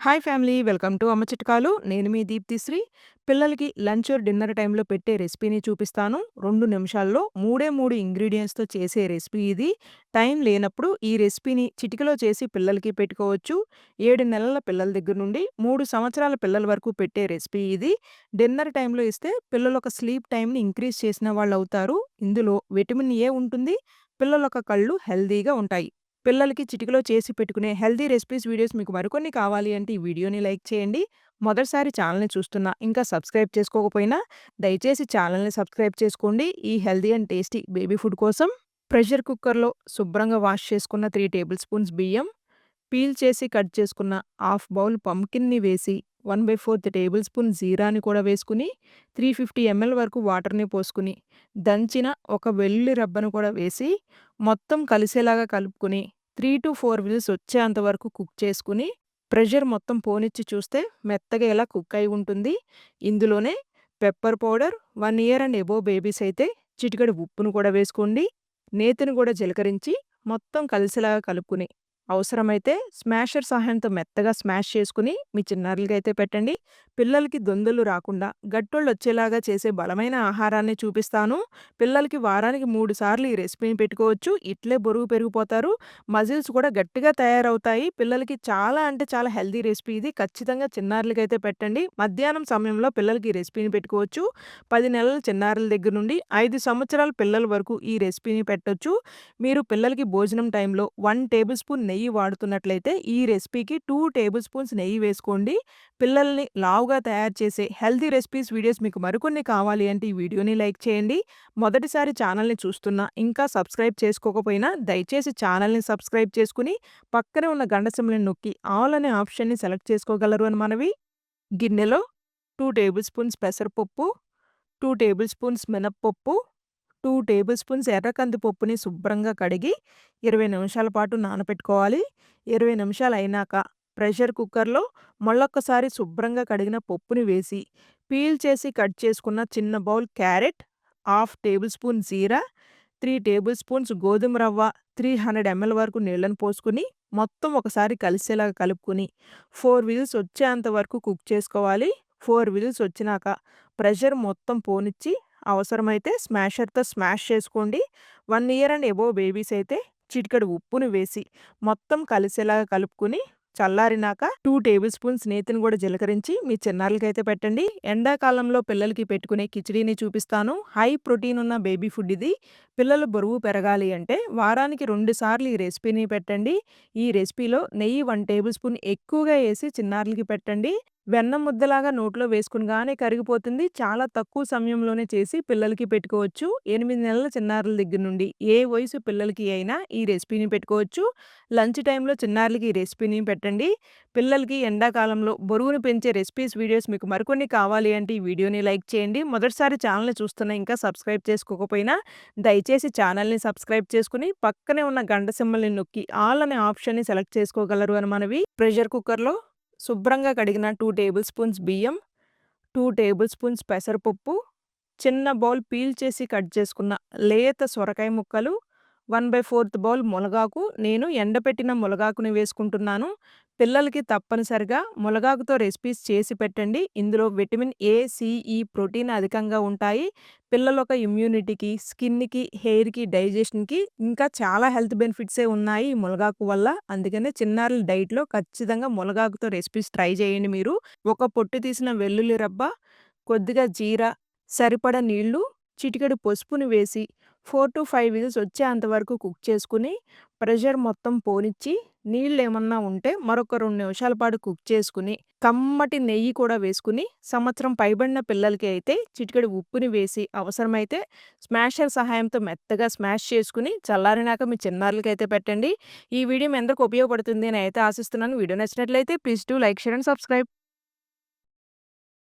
Hi family welcome to అమ్మ చిట్కాలు. నేను మీ దీప్తిశ్రీ. పిల్లలకి లంచ్ ఆర్ డిన్నర్ టైంలో పెట్టే రెసిపీని చూపిస్తాను. 2 నిమిషాల్లో మూడే 3 ఇంగ్రీడియెంట్స్‌తో చేసే రెసిపీ ఇది. టైం లేనప్పుడు ఈ రెసిపీని చిటికెలో చేసి పిల్లలకి పెట్టుకోవచ్చు. 7 నెలల పిల్లల దగ్గర నుండి 3 సంవత్సరాల పిల్లల వరకు పెట్టే రెసిపీ ఇది. డిన్నర్ టైంలో ఇస్తే పిల్లలొక స్లీప్ టైమ్‌ని ఇంక్రీజ్ చేసిన వాళ్ళవుతారు. ఇందులో విటమిన్ ఏ ఉంటుంది. పిల్లలొక కళ్ళు హెల్తీగా ఉంటాయి. పిల్లలకి చిటికెలో చేసి పెట్టుకునే హెల్తీ రెసిపీస్ వీడియోస్ మీకు మరికొన్ని కావాలి అంటే ఈ వీడియోని లైక్ చేయండి. మొదటిసారి ఛానల్‌ని చూస్తున్నా ఇంకా సబ్స్క్రైబ్ చేసుకోకపోయినా దయచేసి ఛానల్‌ని సబ్స్క్రైబ్ చేసుకోండి. ఈ healthy and tasty baby food కోసం ప్రెషర్ కుక్కర్‌లో శుభ్రంగా వాష్ చేసుకున్న 3 టేబుల్ స్పూన్స్ బియ్యం, పీల్ చేసి కట్ చేసుకున్న హాఫ్ బౌల్ పంప్కిన్‌ని వేసి 1/4 టేబుల్ స్పూన్ జీరాని కూడా వేసుకుని 350 ఎంఎల్ వరకు వాటర్‌ని పోసుకుని దంచిన ఒక వెల్లుల్లి రబ్బను కూడా వేసి మొత్తం కలిసేలాగా కలుపుకొని 3-4 విజిల్స్ వచ్చేంత వరకు కుక్ చేసుకుని ప్రెషర్ మొత్తం పోనిచ్చి చూస్తే మెత్తగా ఇలా కుక్ అయి ఉంటుంది. ఇందులోనే pepper powder 1 year and above babies అయితే చిటికెడు ఉప్పును కూడా వేసుకోండి. నేతిని కూడా జీలకరించి మొత్తం కలిసేలాగా కలుపుకుని అవసరమైతే స్మాషర్ సహాయంతో మెత్తగా స్మాష్ చేసుకుని మీ చిన్నారులకైతే పెట్టండి. పిల్లలకి దొందలు రాకుండా గట్టోళ్ళొచ్చేలాగా చేసే బలమైన ఆహారాన్ని చూపిస్తాను. పిల్లలకి వారానికి 3 సార్లు ఈ రెసిపీని పెట్టుకోవచ్చు. ఇట్లే బరువు పెరిగిపోతారు. మజిల్స్ కూడా గట్టిగా తయారవుతాయి. పిల్లలకి చాలా అంటే చాలా హెల్తీ రెసిపీ ఇది. ఖచ్చితంగా చిన్నారులకైతే పెట్టండి. మధ్యాహ్నం సమయంలో పిల్లలకి ఈ రెసిపీని పెట్టుకోవచ్చు. 10 నెలల చిన్నారుల దగ్గర నుండి 5 సంవత్సరాల పిల్లల వరకు ఈ రెసిపీని పెట్టొచ్చు. మీరు పిల్లలకి భోజనం టైంలో 1 టేబుల్ స్పూన్ నెయ్యి వాడుతున్నట్లయితే ఈ రెసిపీకి 2 టేబుల్ స్పూన్స్ నెయ్యి వేసుకోండి. పిల్లల్ని లావుగా తయారు చేసే హెల్తీ రెసిపీస్ వీడియోస్ మీకు మరికొన్ని కావాలి అంటే ఈ వీడియోని లైక్ చేయండి. మొదటిసారి ఛానల్‌ని చూస్తున్నా ఇంకా సబ్స్క్రైబ్ చేసుకోకపోయినా దయచేసి ఛానల్‌ని సబ్స్క్రైబ్ చేసుకుని పక్కనే ఉన్న గంట సింబల్‌ని నొక్కి ఆల్ అనే ఆప్షన్‌ని సెలెక్ట్ చేసుకోగలరు అని మనవి. గిన్నెలో 2 టేబుల్ స్పూన్స్ పెసరపప్పు, 2 టేబుల్ స్పూన్స్ మినపప్పు, 2 టేబుల్ స్పూన్స్ ఎర్ర కందిపప్పుని శుభ్రంగా కడిగి 20 నిమిషాల పాటు నానపెట్టుకోవాలి. 20 నిమిషాలు అయినాక ప్రెషర్ కుక్కర్‌లో మళ్ళొక్కసారి శుభ్రంగా కడిగిన పప్పుని వేసి, పీల్ చేసి కట్ చేసుకున్న చిన్న bowl carrot, half tablespoon జీరా, 3 టేబుల్ స్పూన్స్ గోధుమ రవ్వ, 300 ఎంఎల్ వరకు నీళ్ళని పోసుకొని మొత్తం ఒకసారి కలిసేలాగా కలుపుకొని 4 విజిల్స్ వచ్చేంత వరకు కుక్ చేసుకోవాలి. 4 విజిల్స్ వచ్చినాక ప్రెషర్ మొత్తం పోనిచ్చి అవసరమైతే స్మాషర్‌తో స్మాష్ చేసుకోండి. 1 ఇయర్ అండ్ అబోవ్ బేబీస్ అయితే చిటికెడు ఉప్పుని వేసి మొత్తం కలిసేలాగా కలుపుకొని చల్లారినాక 2 టేబుల్ స్పూన్స్ నేతిని కూడా జీలకరించి మీ చిన్నారులకైతే పెట్టండి. ఎండాకాలంలో పిల్లలకి పెట్టుకునే కిచిడీని చూపిస్తాను. హై ప్రోటీన్ ఉన్న బేబీ ఫుడ్ ఇది. పిల్లలు బరువు పెరగాలి అంటే వారానికి 2 సార్లు ఈ రెసిపీని పెట్టండి. ఈ రెసిపీలో నెయ్యి 1 టేబుల్ స్పూన్ ఎక్కువగా ఏసి చిన్నారులకి పెట్టండి. వెన్న ముద్దలాగా నోట్లో వేసుకునగానే కరిగిపోతుంది. చాలా తక్కువ సమయంలోనే చేసి పిల్లలకి పెట్టుకోవచ్చు. 8 నెలల చిన్నారుల దగ్గర నుండి ఏ వయసు పిల్లలకి అయినా ఈ రెసిపీని పెట్టుకోవచ్చు. లంచ్ టైంలో చిన్నారులకి ఈ రెసిపీని పెట్టండి. పిల్లలకి ఎండాకాలంలో బరువును పెంచే రెసిపీస్ వీడియోస్ మీకు మరికొన్ని కావాలి అంటే ఈ వీడియోని లైక్ చేయండి. మొదటిసారి ఛానల్‌ని చూస్తున్నా ఇంకా సబ్స్క్రైబ్ చేసుకోకపోయినా దయచేసి ఛానల్‌ని సబ్స్క్రైబ్ చేసుకొని పక్కనే ఉన్న గంట సింబల్‌ని నొక్కి ఆల్ అనే ఆప్షన్‌ని సెలెక్ట్ చేసుకోగలరు అని మనవి. ప్రెషర్ కుక్కర్‌లో శుభ్రంగా కడిగిన 2 టేబుల్ స్పూన్స్ బియ్యం, 2 టేబుల్ స్పూన్స్ పెసరపప్పు, చిన్న బౌల్ పీల్ చేసి కట్ చేసుకున్న లేత సొరకాయ ముక్కలు, 1/4 బౌల్ మునగాకు. నేను ఎండబెట్టిన మునగాకుని వేసుకుంటున్నాను. పిల్లలకి తప్పనిసరిగా మునగాకుతో రెసిపీస్ చేసి పెట్టండి. ఇందులో విటమిన్ ఏ, సి, ఈ ప్రోటీన్ అధికంగా ఉంటాయి. పిల్లల యొక్క ఇమ్యూనిటీకి, స్కిన్‌కి, హెయిర్‌కి, డైజెషన్‌కి ఇంకా చాలా హెల్త్ బెనిఫిట్సే ఉన్నాయి ఈ మునగాకు వల్ల. అందుకనే చిన్నారుల డైట్‌లో ఖచ్చితంగా మునగాకుతో రెసిపీస్ ట్రై చేయండి మీరు. ఒక పొట్టు తీసిన వెల్లుల్లి రబ్బ, కొద్దిగా జీరా, సరిపడా నీళ్లు, చిటికెడు పసుపుని వేసి 4-5 విజిల్స్ వచ్చేంత వరకు కుక్ చేసుకుని ప్రెషర్ మొత్తం పోనిచ్చి నీళ్ళేమన్నా ఉంటే మరొక 2 నిమిషాల పాటు కుక్ చేసుకుని కమ్మటి నెయ్యి కూడా వేసుకుని సంవత్సరం పైబడిన పిల్లలకి అయితే చిటికెడు ఉప్పుని వేసి అవసరమైతే స్మాషర్ సహాయంతో మెత్తగా స్మాష్ చేసుకుని చల్లారినాక మీ చిన్నారులకైతే పెట్టండి. ఈ వీడియో మీ అందరికి ఉపయోగపడుతుంది అని అయితే ఆశిస్తున్నాను. వీడియో నచ్చినట్లయితే please do like, share and subscribe.